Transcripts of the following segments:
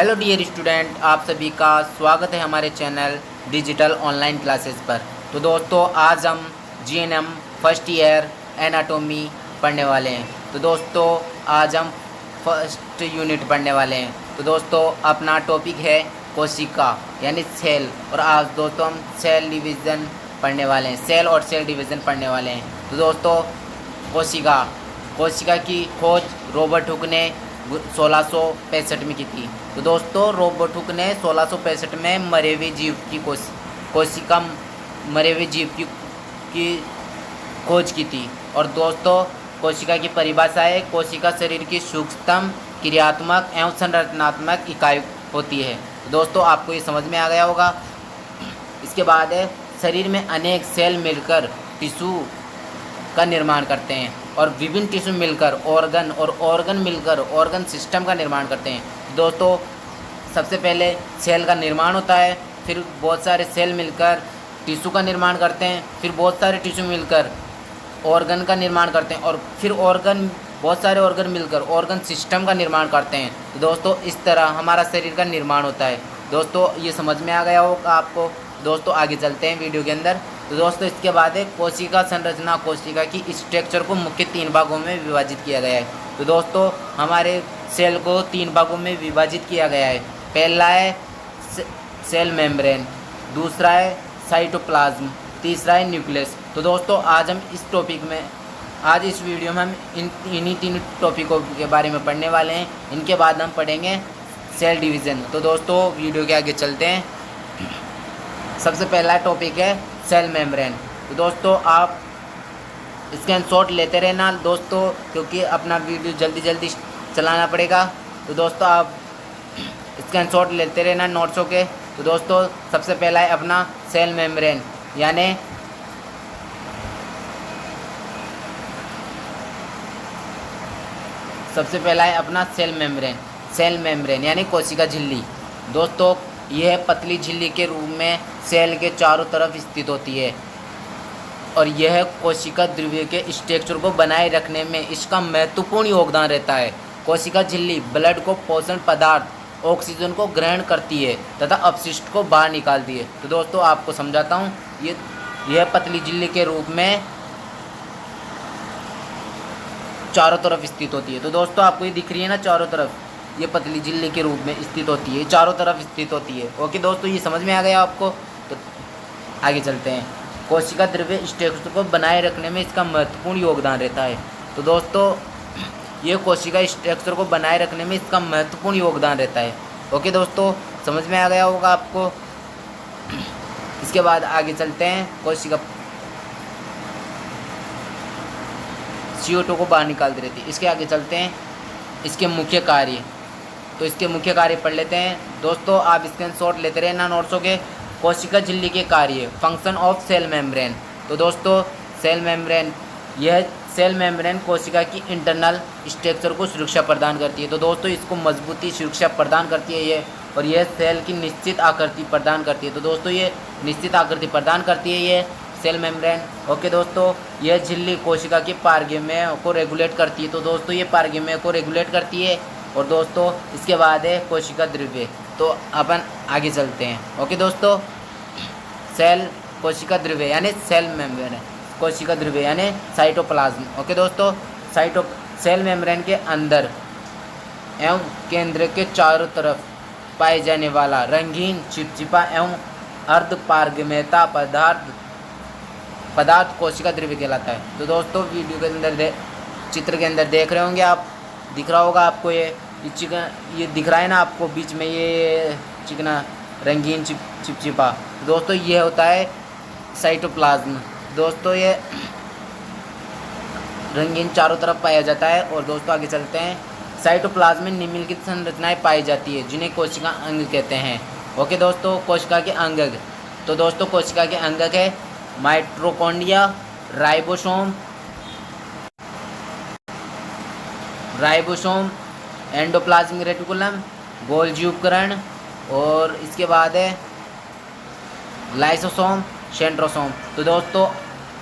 Hello dear student, आप सभी का स्वागत है हमारे चैनल डिजिटल ऑनलाइन क्लासेस पर। तो दोस्तों, आज हम जीएनएम फर्स्ट ईयर एनाटॉमी पढ़ने वाले हैं। तो दोस्तों, आज हम फर्स्ट यूनिट पढ़ने वाले हैं। तो दोस्तों, अपना टॉपिक है कोशिका यानी सेल, और आज दोस्तों हम सेल डिवीज़न पढ़ने वाले हैं। सेल और सेल डिवीज़न पढ़ने वाले हैं। तो दोस्तों, कोशिका की खोज रॉबर्ट हुक ने 1665 में की थी। तो दोस्तों, रॉबर्ट हुक ने 1665 में मरे हुए जीव की कोशिका मरे हुए जीव की खोज की थी। और दोस्तों, कोशिका की परिभाषा है, कोशिका शरीर की सूक्ष्मतम क्रियात्मक एवं संरचनात्मक इकाई होती है। तो दोस्तों, आपको ये समझ में आ गया होगा। इसके बाद है, शरीर में अनेक सेल मिलकर टिश्यू का निर्माण करते हैं, और विभिन्न टिश्यू मिलकर ऑर्गन, और ऑर्गन मिलकर ऑर्गन सिस्टम का निर्माण करते हैं। दोस्तों, सबसे पहले सेल का निर्माण होता है, फिर बहुत सारे सेल मिलकर टिश्यू का निर्माण करते हैं, फिर बहुत सारे टिश्यू मिलकर ऑर्गन का निर्माण करते हैं, और फिर बहुत सारे ऑर्गन मिलकर ऑर्गन सिस्टम का निर्माण करते हैं। तो दोस्तों, इस तरह हमारा शरीर का निर्माण होता है। दोस्तों, ये समझ में आ गया होगा आपको। दोस्तों, आगे चलते हैं वीडियो के अंदर। तो दोस्तों, इसके बाद है कोशिका संरचना। कोशिका की स्ट्रक्चर को मुख्य 3 भागों में विभाजित किया गया है। तो दोस्तों, हमारे सेल को 3 भागों में विभाजित किया गया है। पहला है सेल मेम्ब्रेन, दूसरा है साइटोप्लाज्म, तीसरा है न्यूक्लियस। तो दोस्तों, आज इस वीडियो में हम इन्हीं 3 टॉपिकों के बारे में पढ़ने वाले हैं। इनके बाद हम पढ़ेंगे सेल डिवीज़न। तो दोस्तों, वीडियो के आगे चलते हैं। सबसे पहला टॉपिक है सेल मेम्ब्रेन। तो दोस्तों, आप स्क्रीनशॉट लेते रहना दोस्तों, क्योंकि अपना वीडियो जल्दी चलाना पड़ेगा। तो दोस्तों, आप स्क्रीनशॉट लेते रहना नोट्सों के। तो दोस्तों, सबसे पहला है अपना सेल मेम्ब्रेन, यानी सेल मेम्ब्रेन यानी कोशिका झिल्ली। दोस्तों, यह पतली झिल्ली के रूप में सेल के चारों तरफ स्थित होती है, और यह कोशिका द्रव्य के स्ट्रक्चर को बनाए रखने में इसका महत्वपूर्ण योगदान रहता है। कोशिका झिल्ली ब्लड को पोषण पदार्थ ऑक्सीजन को ग्रहण करती है तथा अपशिष्ट को बाहर निकालती है। तो दोस्तों, आपको समझाता हूँ। यह पतली झिल्ली के रूप में चारों तरफ स्थित होती है। तो दोस्तों, आपको ये दिख रही है ना, चारों तरफ ये पतली झिल्ली के रूप में स्थित होती है, चारों तरफ स्थित होती है। ओके दोस्तों, ये समझ में आ गया आपको। तो आगे चलते हैं। कोशिका द्रव्य स्ट्रक्चर को बनाए रखने में इसका महत्वपूर्ण योगदान रहता है। तो दोस्तों, ये कोशिका स्ट्रक्चर को बनाए रखने में इसका महत्वपूर्ण योगदान रहता है। ओके दोस्तों, समझ में आ गया होगा आपको। इसके बाद आगे चलते हैं। कोशिका CO2 को बाहर निकालती रहती है। इसके आगे चलते हैं, इसके मुख्य कार्य। तो इसके मुख्य कार्य पढ़ लेते हैं। दोस्तों, आप स्क्रीनशॉट लेते रहना नोट्सों के। कोशिका झिल्ली के कार्य, फंक्शन ऑफ सेल मेम्ब्रेन। तो दोस्तों, सेल मेम्ब्रेन कोशिका की इंटरनल स्ट्रक्चर को सुरक्षा प्रदान करती है। तो दोस्तों, इसको मजबूती सुरक्षा प्रदान करती है ये, और यह सेल की निश्चित आकृति प्रदान करती है। तो दोस्तों, ये निश्चित आकृति प्रदान करती है ये सेल मेम्ब्रेन। ओके दोस्तों, यह झिल्ली कोशिका की पारगम्य को रेगुलेट करती है। तो दोस्तों, ये पारगम्य को रेगुलेट करती है। और दोस्तों, इसके बाद है कोशिका द्रव्य। तो अपन आगे चलते हैं। ओके दोस्तों, कोशिका द्रव्य यानी सेल मेम्ब्रेन, कोशिका द्रव्य यानी साइटोप्लाज्म। ओके दोस्तों, सेल मेम्ब्रेन के अंदर एवं केंद्र के चारों तरफ पाए जाने वाला रंगीन चिपचिपा एवं अर्धपारगम्यता पदार्थ कोशिका द्रव्य कहलाता है। तो दोस्तों, वीडियो के अंदर चित्र के अंदर देख रहे होंगे आप, दिख रहा होगा आपको ये दिख रहा है ना आपको बीच में ये चिकना रंगीन चिपचिपा। दोस्तों, ये होता है साइटोप्लाज्म। दोस्तों, ये रंगीन चारों तरफ पाया जाता है। और दोस्तों, आगे चलते हैं। साइटोप्लाज्म में निम्नलिखित संरचनाएं पाई जाती है, जिन्हें कोशिका अंग कहते हैं। ओके दोस्तों, कोशिका के अंग। तो दोस्तों, कोशिका के अंग है mitochondria, ribosome, endoplasmic reticulum, Golgi उपकरण, और इसके बाद है लाइसोसोम, सेंट्रोसोम। तो दोस्तों,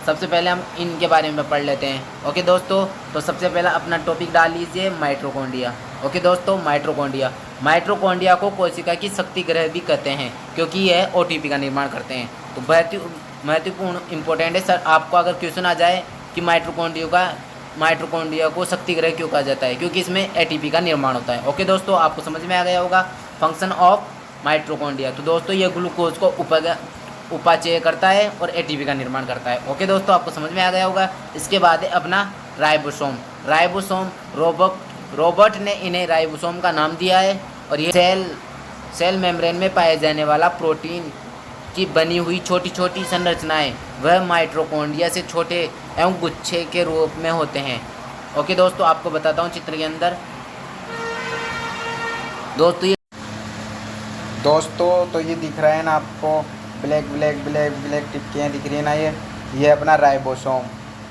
सबसे पहले हम इनके बारे में पढ़ लेते हैं। ओके दोस्तों, तो सबसे पहला अपना टॉपिक डाल लीजिए माइटोकॉन्ड्रिया। ओके दोस्तों, माइटोकॉन्ड्रिया। माइटोकॉन्ड्रिया को कोशिका की शक्ति ग्रह भी कहते हैं क्योंकि यह ओटीपी का निर्माण करते हैं। तो महत्वपूर्ण इंपॉर्टेंट है सर, आपको अगर क्वेश्चन आ जाए कि माइटोकॉन्ड्रिया को शक्ति ग्रह क्यों कहा जाता है, क्योंकि इसमें एटीपी का निर्माण होता है। ओके दोस्तों, आपको समझ में आ गया होगा फंक्शन ऑफ माइटोकॉन्ड्रिया। तो दोस्तों ये ग्लूकोज को उपाचय करता है और एटीपी का निर्माण करता है। ओके दोस्तों, आपको समझ में आ गया होगा। इसके बाद है अपना राइबोसोम। रॉबर्ट ने इन्हें राइबोसोम का नाम दिया है और ये सेल मेम्ब्रेन में पाए जाने वाला प्रोटीन की बनी हुई छोटी छोटी संरचनाएं वह माइटोकॉन्ड्रिया से छोटे एवं गुच्छे के रूप में होते हैं। ओके दोस्तों, आपको बताता हूँ चित्र के अंदर। दोस्तों तो ये दिख रहा है ना आपको, ब्लैक टिक्कियाँ दिख रही है ना, ये अपना राइबोसोम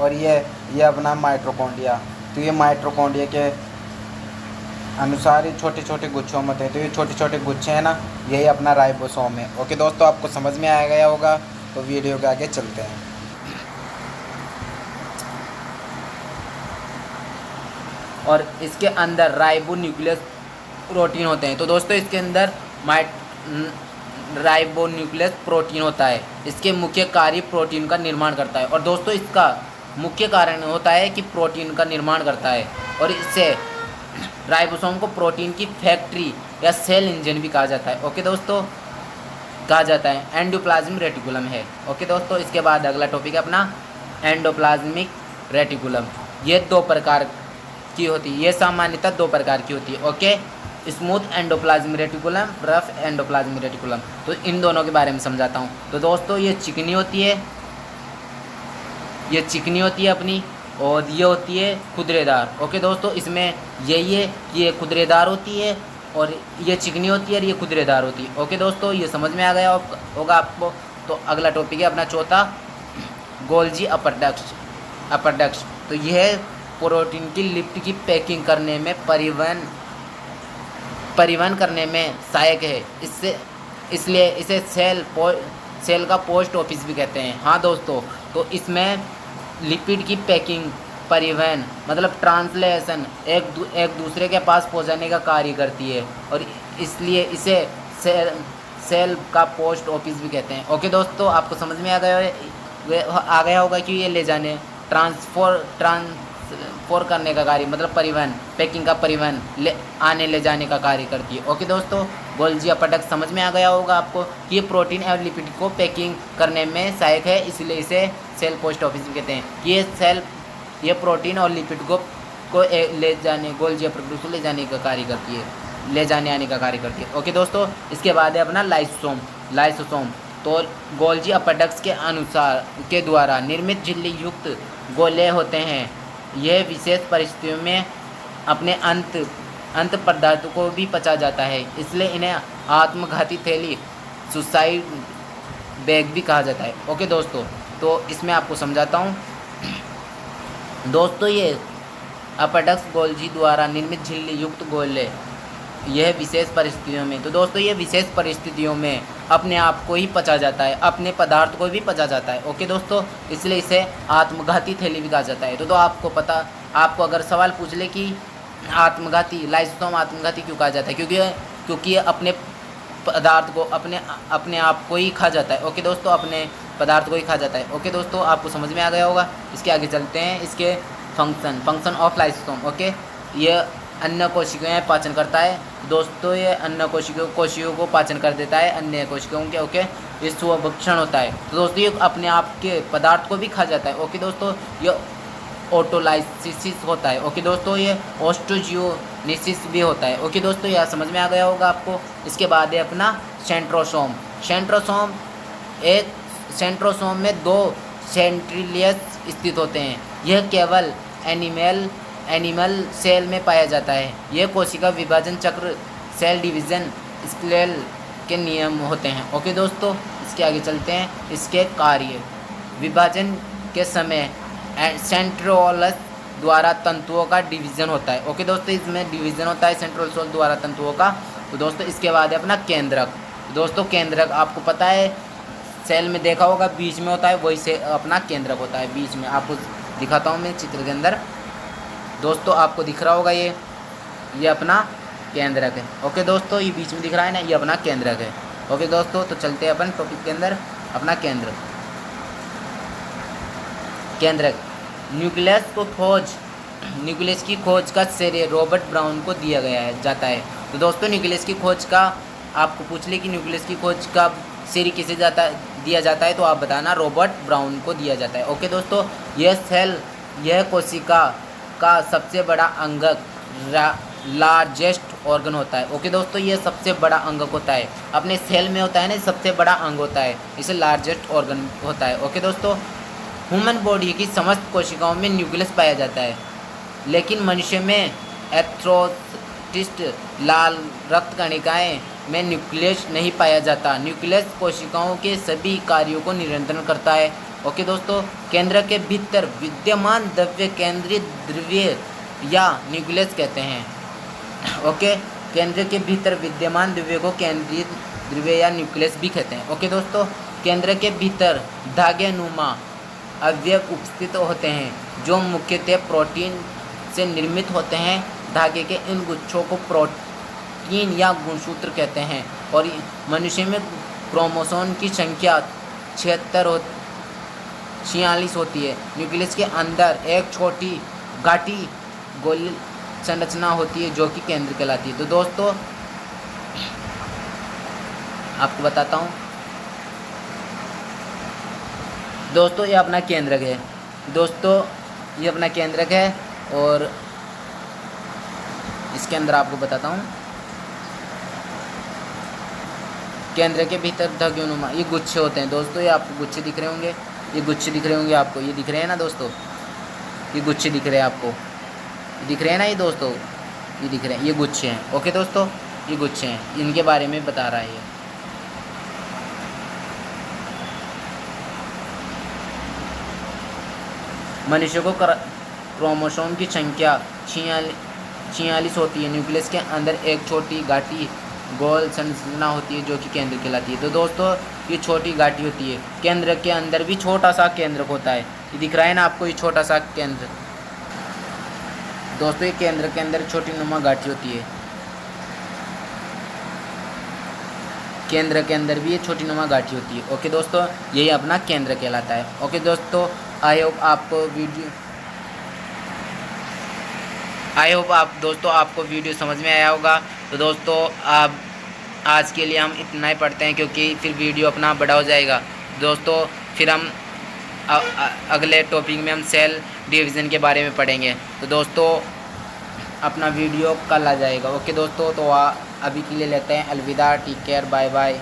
और ये अपना माइटोकॉन्ड्रिया। तो ये माइटोकॉन्ड्रिया के अनुसार ये छोटे छोटे गुच्छों में होते हैं। तो ये छोटे छोटे गुच्छे हैं ना, यही अपना राइबोसोम है। ओके दोस्तों, आपको समझ में आ गया होगा। तो वीडियो के आगे चलते हैं। और इसके अंदर राइबोन्यूक्लियस प्रोटीन होते हैं। तो दोस्तों इसके अंदर राइबोन्यूक्लियस प्रोटीन होता है। इसके मुख्य कार्य प्रोटीन का निर्माण करता है। और दोस्तों इसका मुख्य कारण होता है कि प्रोटीन का निर्माण करता है और इससे राइबोसोम को प्रोटीन की फैक्ट्री या सेल इंजन भी कहा जाता है। ओके दोस्तों, कहा जाता है। एंडोप्लाज्मिक रेटिकुलम है। ओके दोस्तों, इसके बाद अगला टॉपिक है अपना एंडोप्लाज्मिक रेटिकुलम। ये 2 प्रकार की होती है, ये सामान्यतः 2 प्रकार की होती है। Okay, smooth endoplasmic reticulum, rough endoplasmic reticulum. तो इन दोनों के बारे में समझाता हूँ। तो दोस्तों ये चिकनी होती है अपनी, और ये होती है खुदरेदार। ओके दोस्तों, इसमें यही है कि ये खुदरेदार होती है और ये चिकनी होती है और ये खुदरेदार होती है। ओके दोस्तों, ये समझ में आ गया होगा आपको। तो अगला टॉपिक है अपना चौथा, गोल्जी अपर डक्ट। तो यह प्रोटीन की लिपिड की पैकिंग करने में परिवहन करने में सहायक है। इसलिए इसे सेल का पोस्ट ऑफिस भी कहते हैं। हाँ दोस्तों, तो इसमें लिपिड की पैकिंग, परिवहन मतलब ट्रांसलेशन एक दूसरे के पास पहुंचाने का कार्य करती है और इसलिए इसे सेल का पोस्ट ऑफिस भी कहते हैं। ओके दोस्तों, आपको समझ में आ गया होगा कि ये ले जाने ट्रांसफर करने का कार्य मतलब परिवहन, पैकिंग का परिवहन, ले जाने का कार्य करती है। ओके दोस्तों, गोल्जी अपर डक्ट समझ में आ गया होगा आपको कि ये प्रोटीन और लिपिड को पैकिंग करने में सहायक है, इसलिए इसे सेल पोस्ट ऑफिस भी कहते हैं। ये प्रोटीन और लिपिड को ले जाने, गोल्जी अपर डक्ट को ले जाने का कार्य करती है, ले जाने आने का कार्य करती है। ओके दोस्तों, इसके बाद है अपना लाइसोसोम। तो गोल्जी अपर डक्ट के अनुसार के द्वारा निर्मित झिल्ली युक्त गोले होते हैं। यह विशेष परिस्थितियों में अपने अंत पदार्थों को भी पचा जाता है, इसलिए इन्हें आत्मघाती थैली, सुसाइड बैग भी कहा जाता है। ओके दोस्तों, तो इसमें आपको समझाता हूँ। दोस्तों ये अपर डक्ट गोल्जी द्वारा निर्मित झिल्ली युक्त गोले, यह विशेष परिस्थितियों में, तो दोस्तों ये विशेष परिस्थितियों में अपने आप को ही पचा जाता है, अपने पदार्थ को भी पचा जाता है। ओके दोस्तों, इसलिए इसे आत्मघाती थैली भी कहा जाता है। तो आपको अगर सवाल पूछ ले कि लाइसोसोम आत्मघाती क्यों कहा जाता है, क्योंकि ये अपने पदार्थ को अपने आप को ही खा जाता है। ओके दोस्तों, अपने पदार्थ को ही खा जाता है। ओके दोस्तों, आपको समझ में आ गया होगा। इसके आगे चलते हैं, इसके फंक्शन ऑफ लाइसोसोम। ओके, ये अन्य कोशिकाएं पाचन करता है। दोस्तों ये अन्य कोशिकाओं को पाचन कर देता है, अन्य कोशिकाओं के। ओके, ये स्वभक्षण होता है। तो दोस्तों ये अपने आप के पदार्थ को भी खा जाता है। ओके दोस्तों, ये ऑटोलाइसिस होता है। ओके दोस्तों, ये ऑस्टोजियोनिसिस भी होता है। ओके दोस्तों, यह समझ में आ गया होगा आपको। इसके बाद है अपना सेंट्रोसोम में 2 सेंट्रिलियस स्थित होते हैं। यह केवल एनिमल सेल में पाया जाता है। यह कोशिका विभाजन चक्र, सेल डिवीज़न, स्केल के नियम होते हैं। ओके दोस्तों, इसके आगे चलते हैं। इसके कार्य, विभाजन के समय सेंट्रोलस द्वारा तंतुओं का डिवीज़न होता है। ओके दोस्तों, इसमें डिवीज़न होता है सेंट्रोलस द्वारा तंतुओं का। तो दोस्तों इसके बाद है अपना केंद्रक। दोस्तों केंद्रक आपको पता है, सेल में देखा होगा बीच में होता है, वही से अपना केंद्रक होता है बीच में। आपको दिखाता हूँ मैं चित्र के अंदर। दोस्तों आपको दिख रहा होगा ये अपना केंद्रक है। ओके दोस्तों, ये बीच में दिख रहा है ना, ये अपना केंद्रक है। ओके दोस्तों, तो चलते हैं अपन टॉपिक के अंदर। अपना केंद्रक न्यूक्लियस की खोज का श्रेय रॉबर्ट ब्राउन को दिया जाता है। तो दोस्तों, न्यूक्लियस की खोज का आपको पूछ ले कि न्यूक्लियस की खोज का श्रेय किसे दिया जाता है, तो आप बताना रॉबर्ट ब्राउन को दिया जाता है। ओके दोस्तों, यह कोशिका का सबसे बड़ा अंगक लार्जेस्ट ऑर्गन होता है। ओके दोस्तों, ये सबसे बड़ा अंगक होता है, अपने सेल में होता है ना, सबसे बड़ा अंग होता है, इसे लार्जेस्ट ऑर्गन होता है। ओके दोस्तों, ह्यूमन बॉडी की समस्त कोशिकाओं में न्यूक्लियस पाया जाता है, लेकिन मनुष्य में एथ्रोसिस्ट लाल रक्त कणिकाएं में न्यूक्लियस नहीं पाया जाता। न्यूक्लियस कोशिकाओं के सभी कार्यों को नियंत्रण करता है। ओके दोस्तों, केंद्र के भीतर विद्यमान द्रव्य केंद्रीय द्रव्य या न्यूक्लियस कहते हैं। ओके, केंद्र के भीतर विद्यमान द्रव्य को केंद्रीय द्रव्य या न्यूक्लियस भी कहते हैं। ओके दोस्तों, केंद्र के भीतर धागेनुमा अवयव उपस्थित होते हैं, जो मुख्यतः प्रोटीन से निर्मित होते हैं। धागे के इन गुच्छों को प्रोटीन या गुणसूत्र कहते हैं। और मनुष्य में क्रोमोसोम की संख्या 46 होती है। न्यूक्लियस के अंदर एक छोटी गाठी गोली संरचना होती है, जो कि केंद्र कहलाती है। तो दोस्तों, आपको बताता हूँ दोस्तों, ये अपना केंद्रक है। दोस्तों, ये अपना केंद्रक है, और इसके अंदर आपको बताता हूँ, केंद्र के भीतर धागेनुमा ये गुच्छे होते हैं। दोस्तों, ये आपको गुच्छे दिख रहे होंगे, ये गुच्छे दिख रहे होंगे आपको, ये दिख रहे हैं ना दोस्तों, ये गुच्छे दिख रहे हैं आपको, ये दिख रहे हैं ना ये दोस्तों, ये दिख रहे हैं, ये गुच्छे हैं। ओके दोस्तों, ये गुच्छे हैं, इनके बारे में बता रहा है ये। मनुष्य को क्रोमोसोम की संख्या 46 होती है। न्यूक्लियस के अंदर एक छोटी गाठी गोल संरचना होती है, जो कि केंद्र कहलाती है। तो दोस्तों, ये छोटी गाठी होती है। केंद्र के अंदर भी छोटा सा केंद्रक होता है, ये दिख रहा है ना आपको, ये छोटा सा केंद्र। दोस्तों, ये केंद्र के अंदर छोटी नुमा गाठी होती है, केंद्र के अंदर भी ये छोटी नुमा गाठी होती है। ओके दोस्तों, यही अपना केंद्र कहलाता है। ओके दोस्तों, आई होप आपको वीडियो समझ में आया होगा। तो दोस्तों, आप आज के लिए हम इतना ही पढ़ते हैं, क्योंकि फिर वीडियो अपना बड़ा हो जाएगा। दोस्तों, फिर हम अगले टॉपिक में हम सेल डिवीज़न के बारे में पढ़ेंगे। तो दोस्तों, अपना वीडियो कल आ जाएगा। ओके दोस्तों, तो अभी के लिए लेते हैं अलविदा, टेक केयर, बाय बाय।